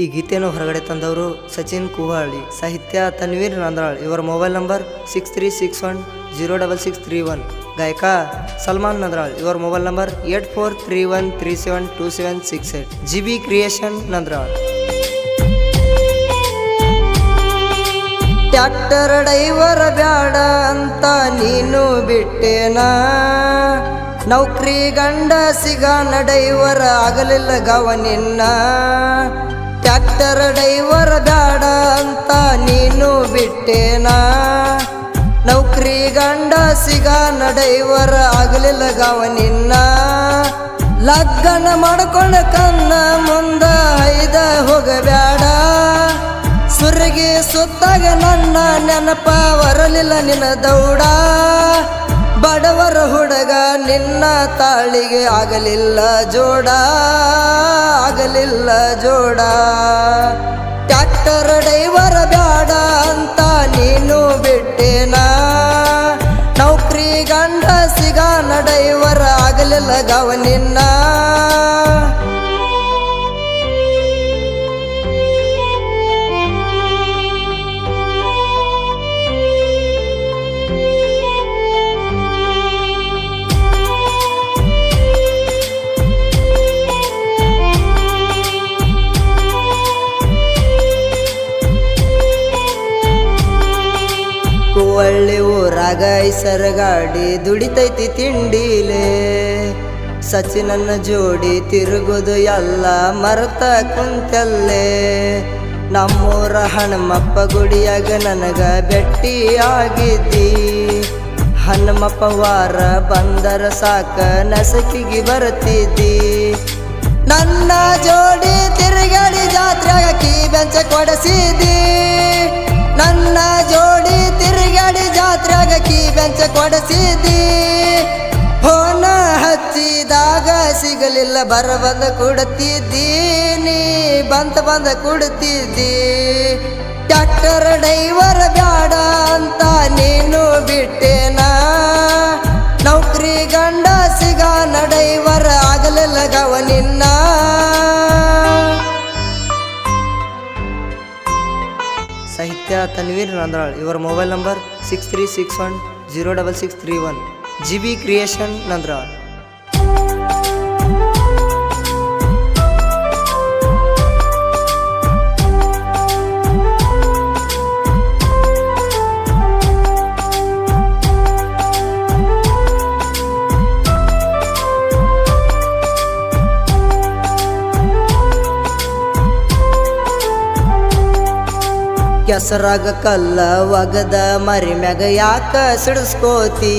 ಈ ಗೀತೆಯನ್ನು ಹೊರಗಡೆ ತಂದವರು ಸಚಿನ್ ಕುಹಾಳಿ, ಸಾಹಿತ್ಯ ತನ್ವೀರ್ ನಂದ್ರಾಳ್. ಇವರ ಮೊಬೈಲ್ ನಂಬರ್ 6361066131. ಗಾಯಕ ಸಲ್ಮಾನ್ ನಂದ್ರಾಳ್. ಇವರ mobile number 8431372768. GB creation Nandral. Tractor driver ಬ್ಯಾಡ ಅಂತ ನೀನು ಬಿಟ್ಟೇನಾ, ನೌಕರಿ ಗಂಡ ಸಿಗಾನ ಡ್ರೈವರ್ ಆಗಲಿಲ್ಲ ಗವ ನಿನ್ನ. ಟ್ಯಾಕ್ಟರ್ ಡ್ರೈವರ್ ಬ್ಯಾಡ ಅಂತ ನೀನು ಬಿಟ್ಟೇನಾ, ನೌಕರಿ ಗಂಡ ಸಿಗಾನ ಡ್ರೈವರ್ ಆಗಲಿಲ್ಲ ಗವ ನಿನ್ನ. ಲಗ್ನ ಮಾಡ್ಕೊಂಡ ಕನ್ನ ಮುಂದ ಐದ ಹೋಗಬ್ಯಾಡ, ಸುರಗಿ ಸುತ್ತಾಗ ನನ್ನ ನೆನಪ ಬರಲಿಲ್ಲ ನಿನ್ನ ದೌಡ. ಬಡವರ ಹುಡುಗ ನಿನ್ನ ತಾಳಿಗೆ ಆಗಲಿಲ್ಲ ಜೋಡ, ಆಗಲಿಲ್ಲ ಜೋಡ. ಟ್ಯಾಕ್ಟರ್ ಡ್ರೈವರ್ ಬ್ಯಾಡ ಅಂತ ನೀನು ಬಿಟ್ಟೇನಾ, ನೌಕರಿ ಗಂಡ ಸಿಗಾನ ಡ್ರೈವರ್ ಆಗಲಿಲ್ಲ ಗವ ನಿನ್ನ. ಒಳ್ಳೆ ಊರಾಗ ಐಸರ ಗಾಡಿ ದುಡಿತೈತಿ ತಿಂಡಿಲೆ, ಸಚಿನನ್ನ ಜೋಡಿ ತಿರುಗುದು ಎಲ್ಲ ಮರೆತ ಕುಂತಲ್ಲೇ. ನಮ್ಮೂರ ಹನುಮಪ್ಪ ಗುಡಿಯಾಗ ನನಗ ಭೆಟ್ಟಿ ಆಗಿದ್ದಿ, ಹನುಮಪ್ಪ ವಾರ ಬಂದರ ಸಾಕ ನಸಕಿಗೆ ಬರ್ತಿದ್ದಿ. ನನ್ನ ಜೋಡಿ ತಿರುಗಾಡಿ ಜಾತ್ರೆಗ ಕೀ ಬೆಂಚ ಕೊಡಿಸಿದ್ದಿ, ನನ್ನ ಜೋಡಿ ತಿರುಗಾಡಿ ಜಾತ್ರೆಗ ಕೀ ಬೆಂಚ ಕೊಡಿಸಿದ್ದಿ. ಫೋನ ಹಚ್ಚಿದಾಗ ಸಿಗಲಿಲ್ಲ ಬರ ಬಂದ ಕೊಡ್ತಿದ್ದಿ, ನೀ ಬಂದ ಕೊಡ್ತಿದ್ದಿ. ಟ್ಯಾಕ್ಟರ್ ಡ್ರೈವರ್ ಬ್ಯಾಡ ಅಂತ ನೀನು ಬಿಟ್ಟೇನಾ, ನೌಕರಿ ಗಂಡ ಸಿಗಾನ ಡ್ರೈವರ್ ಆಗಲಿಲ್ಲ ಗವ ನಿನ್ನ. ಸಾಹಿತ್ಯ ತನ್ವೀರ್ ನಂದ್ರಾಳ್. ಇವರ mobile number 6361066631. GB creation Nandral. ಕೆಸರಾಗ ಕಲ್ಲ ಒಗದ ಮರಿ ಮ್ಯಾಗ ಯಾಕ ಸಿಡಿಸ್ಕೋತಿ,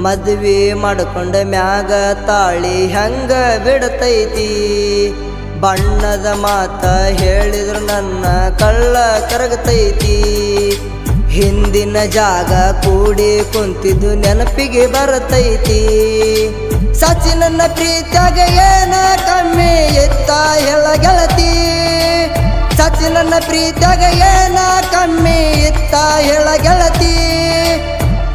ಮದ್ವಿ ಮಾಡ್ಕೊಂಡ ಮ್ಯಾಗ ತಾಳಿ ಹೆಂಗ ಬಿಡತೈತಿ. ಬಣ್ಣದ ಮಾತ ಹೇಳಿದ್ರು ನನ್ನ ಕಳ್ಳ ಕರಗತೈತಿ, ಹಿಂದಿನ ಜಾಗ ಕೂಡಿ ಕುಂತಿದ್ದು ನೆನಪಿಗೆ ಬರತೈತಿ. ಸಚಿನನ್ನ ಪ್ರೀತಿಯಾಗ ಏನ ಕಮ್ಮಿ ಇತ್ತ ಹೇಳ ಗೆಳತಿ, ಸಚಿನನ್ನ ಪ್ರೀತಿಯಾಗ ಏನ ಕಮ್ಮಿ ಇತ್ತ ಹೇಳ ಗೆಳತಿ.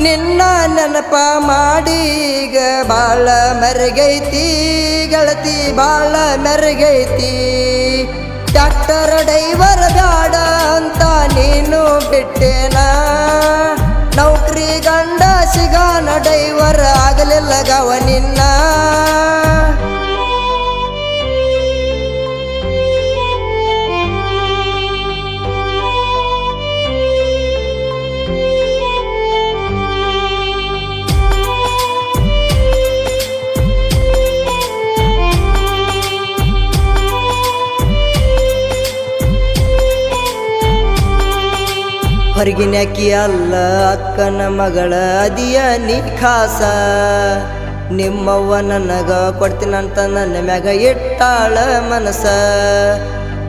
ನಿನ್ನ ನೆನಪ ಮಾಡಿ ಈಗ ಬಾಳ ಮೆರಗೈತಿ ಗೆಳತಿ, ಬಾಳ ಮೆರಗೈತಿ. ಟ್ಯಾಕ್ಟರ್ ಡ್ರೈವರ್ ಬ್ಯಾಡ ಅಂತ ನೀನು ಬಿಟ್ಟೇನಾ, ನೌಕರಿ ಗಂಡ ಸಿಗಾನ ಡ್ರೈವರ್ ಆಗಲಿಲ್ಲ ಗವ ನಿನ್ನ. ಹೊರಗಿನ್ಯಾಕಿ ಅಲ್ಲ ಅಕ್ಕನ ಮಗಳ ಅದಿಯ ನೀ ಖಾಸ, ನಿಮ್ಮವ್ವ ನನಗ ಕೊಡ್ತೀನಂತ ನನ್ನ ಮ್ಯಾಗ ಇಟ್ಟಾಳ ಮನಸ.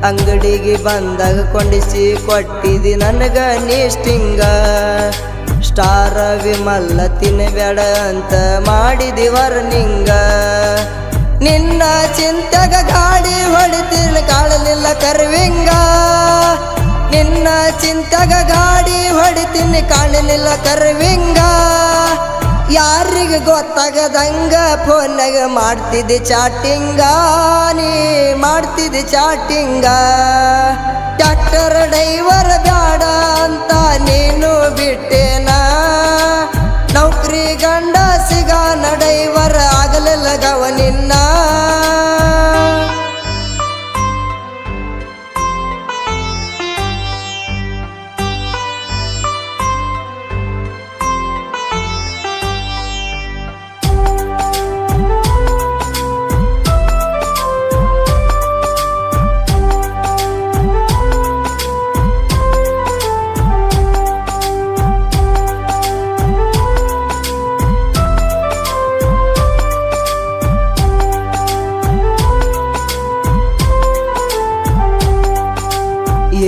ಅಂಗಡಿಗೆ ಬಂದಾಗ ಕೊಂಡಿಸಿ ಕೊಟ್ಟಿದಿ ನನಗ ನೀ ಸ್ಟಿಂಗ, ಸ್ಟಾರ ವಿಮಲ್ಲ ತಿನ್ನಬೇಡ ಅಂತ ಮಾಡಿದಿ ವರ್ನಿಂಗ. ನಿನ್ನ ಚಿಂತೆಗ ಗಾಡಿ ಹೊಡಿತೀನಿ ಕಾಣಲಿಲ್ಲ ಕರ್ವಿಂಗ, ನಿನ್ನ ಚಿಂತೆಗ ಗಾಡಿ ಹೊಡಿತೀನಿ ಕಾಣಲಿಲ್ಲ ಕರ್ವಿಂಗ. ಯಾರಿಗೆ ಗೊತ್ತಾಗದಂಗ ಫೋನ್ನಾಗ ಮಾಡ್ತಿದ್ದೆ ಚಾಟಿಂಗ, ನೀ ಮಾಡ್ತಿದ್ದೆ ಚಾಟಿಂಗ. ಟ್ರ್ಯಾಕ್ಟರ್ ಡ್ರೈವರ್ ಬ್ಯಾಡ ಅಂತ ನೀನು ಬಿಟ್ಟೇನ, ನೌಕರಿ ಗಂಡ ಸಿಗಾನ ಡ್ರೈವರ್ ಆಗಲಿಲ್ಲ ಗವ ನಿನ್ನ.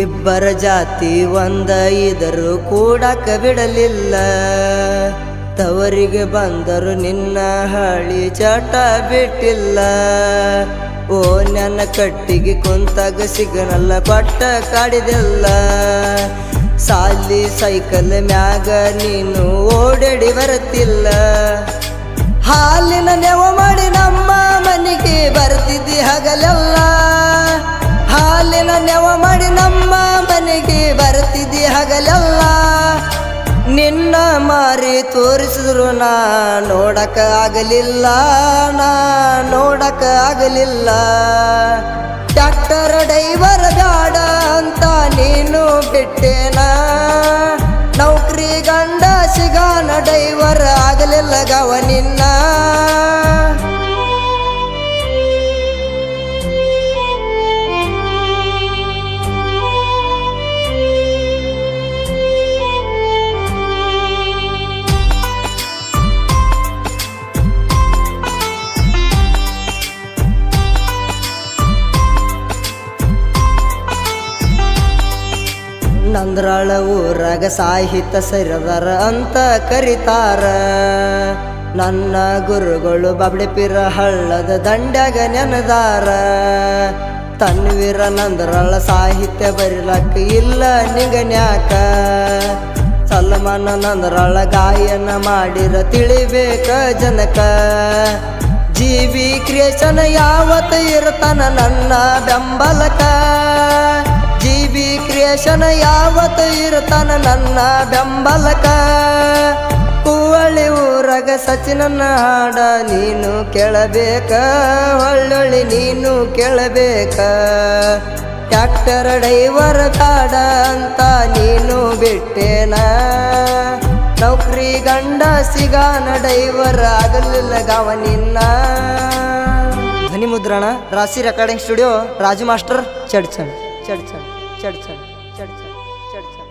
ಇಬ್ಬರ ಜಾತಿ ಒಂದ ಇದರು ಕೂಡಕ ಬಿಡಲಿಲ್ಲ, ತವರಿಗೆ ಬಂದರು ನಿನ್ನ ಹಳಿ ಚಟ ಬಿಟ್ಟಿಲ್ಲ. ಓ ನನ್ನ ಕಟ್ಟಿಗೆ ಕುಂತಾಗ ಸಿಗನಲ್ಲ ಪಟ್ಟ ಕಾಡಿದೆಲ್ಲ, ಸಾಲಿ ಸೈಕಲ್ ಮ್ಯಾಗ ನೀನು ಓಡಾಡಿ ಬರುತ್ತಿಲ್ಲ. ಹಾಲಿನ ನೆವ ಮಾಡಿ ನಮ್ಮ ಮನೆಗೆ ಬರ್ತಿದ್ದಿ ಹಗಲೆಲ್ಲ, ಹಾಲಿನ ನೆವ ಮಾಡಿ ನಮ್ಮ ಮನೆಗೆ ಬರ್ತಿದ್ದಿ ಹಗಲೆಲ್ಲ. ನಿನ್ನ ಮಾರಿ ತೋರಿಸಿದ್ರು ನಾ ನೋಡಕ ಆಗಲಿಲ್ಲ, ನಾ ನೋಡಕ ಆಗಲಿಲ್ಲ. ಟ್ರ್ಯಾಕ್ಟರ್ ಡ್ರೈವರ್ ಬ್ಯಾಡ ಅಂತ ನೀನು ಬಿಟ್ಟೇನ, ನೌಕರಿ ಗಂಡ ಸಿಗಾನ ಡ್ರೈವರ್ ಆಗಲಿಲ್ಲ ಗವ ನಿನ್ನ. ನಂದ್ರಾಳ ಊರಾಗ ಸಾಹಿತ್ಯ ಸರಿದಾರ ಅಂತ ಕರಿತಾರ, ನನ್ನ ಗುರುಗಳು ಬಾಬ್ಳಿಪಿರ ಹಳ್ಳದ ದಂಡ್ಯಾಗ ನೆನದಾರ. ತನ್ವೀರ ನಂದ್ರಾಳ ಸಾಹಿತ್ಯ ಬರಿಲಕ್ಕ ಇಲ್ಲ ನಿಗನ್ಯಾಕ, ಸಲ್ಮಾನ ನಂದ್ರಾಳ ಗಾಯನ ಮಾಡಿರ ತಿಳಿಬೇಕ ಜನಕ. ಜೀವಿ ಕ್ರಿಯೇಷನ್ ಯಾವತ್ತ ಇರ್ತಾನ ನನ್ನ ಬೆಂಬಲಕ, ಜೀವಿ ಕ್ರಿಯೇಷನ್ ಯಾವತ್ತು ಇರ್ತಾನ ನನ್ನ ಬೆಂಬಲಕ. ಹೂವಳ್ಳಿ ಊರಾಗ ಸಚಿನನ್ನ ಹಾಡ ನೀನು ಕೇಳಬೇಕ, ಒಳ್ಳೊಳ್ಳಿ ನೀನು ಕೇಳಬೇಕ. ಟ್ರ್ಯಾಕ್ಟರ್ ಡ್ರೈವರ್ ಬ್ಯಾಡ ಅಂತ ನೀನು ಬಿಟ್ಟೇನ, ನೌಕರಿ ಗಂಡ ಸಿಗಾನ ಡ್ರೈವರ್ ಆಗಲಿಲ್ಲ ಗವ ನಿನ್ನ. ಧ್ವನಿ ಮುದ್ರಣ ರಾಶಿ ರೆಕಾರ್ಡಿಂಗ್ ಸ್ಟುಡಿಯೋ, ರಾಜು ಮಾಸ್ಟರ್, ಚಡ್ಚಣ್ ಚಡ್ಚಣ್ ಚಡ್ಚಣ್ ಚಡ್ಚಣ್ ಚಡ್ಚಣ್.